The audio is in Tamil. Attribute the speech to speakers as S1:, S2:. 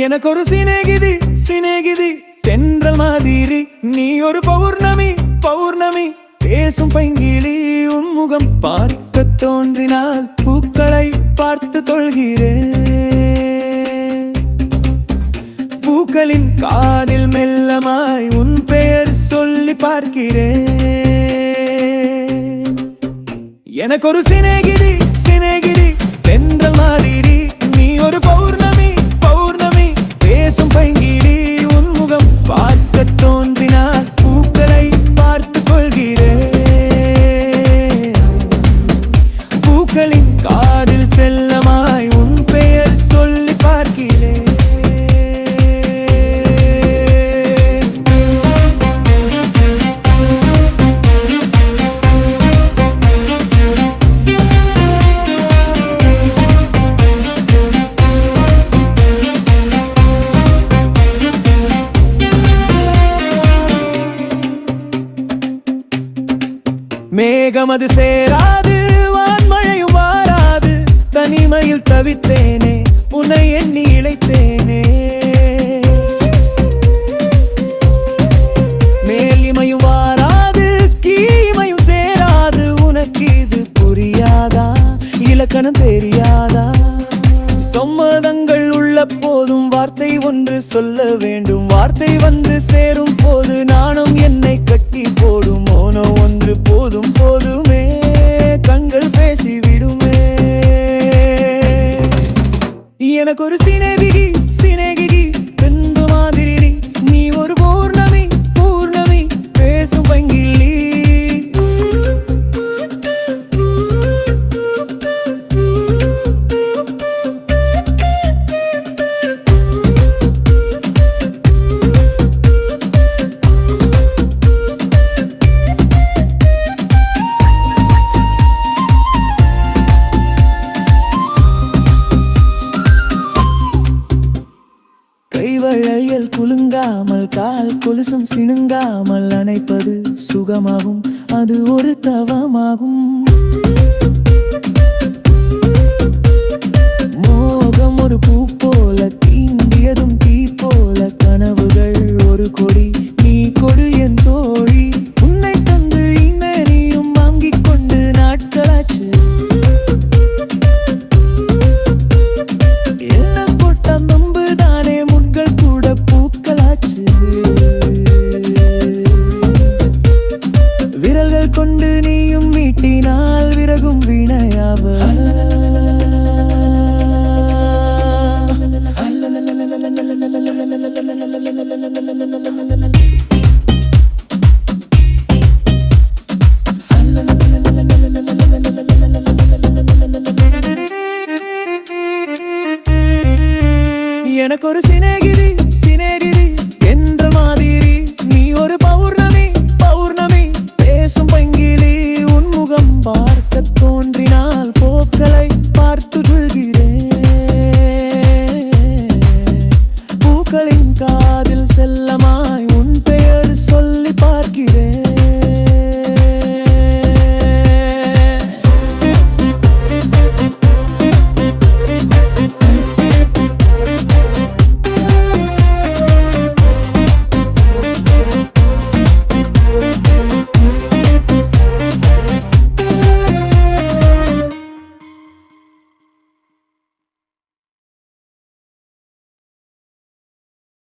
S1: எனக்கு ஒரு சிநேகிதி தென்றல் மாதிரி நீ ஒரு பௌர்ணமி பேசும் பைங்கிளி உன் முகம் பார்க்க தோன்றினால் பூக்களை பார்த்து தொல்கிறேன். பூக்களின் காதில் மெல்லமாய் உன் பெயர் சொல்லி பார்க்கிறேன். எனக்கு ஒரு சிநேகிதி தென்றல் மாதிரி நீ ஒரு பௌர்ணமி பேசும் பைங்கிளி உன் முகம் பார்க்க தோன்றினால் பூக்களை பார்த்து கொள்கிறேன். பூக்களின் காதில் செல்லமாய் உன் பெயர் சொல்லி பார்க்கிறேன். மேகம் அது சேராது, வான்மழையும் வாராது, தனிமையில் தவித்தேனே, உன்னை எண்ணி இழைத்தேனே. மேலிமையும் வாராது, கீமையும் சேராது, உனக்கு இது புரியாதா, இலக்கணம் தெரியாதா? சம்மதங்கள் உள்ள போதும் வார்த்தை ஒன்று சொல்ல வேண்டும். வார்த்தை வந்து சேரும் போது நானும் என்னை கட்டி போடும். மோனோ ஒன்று போதுமே, கண்கள் பேசிவிடுமே. எனக்கு ஒரு சிநேகிதி பெண்டு மாதிரி நீ ஒரு பௌர்ணமி பேசும் பைங்கிள்ளி. கைவளையல் குலுங்காமல் கால் கொலுசும் சிணுங்காமல் அணைப்பது சுகமாகும், அது ஒரு தவமாகும். மோகம் ஒரு பூ போல தீண்டியதும் தீ போல கனவுகள் ஒரு கொடி, நீ கொடு என் தோழி. உன்னை தந்து இன்னையும் வாங்கிக் கொண்டு நாட்களாச்சு. விரல்கள் கொண்டு நீயும் மீட்டினால் விறகும் வீணையாவ. எனக்கு ஒரு சிநேகிதி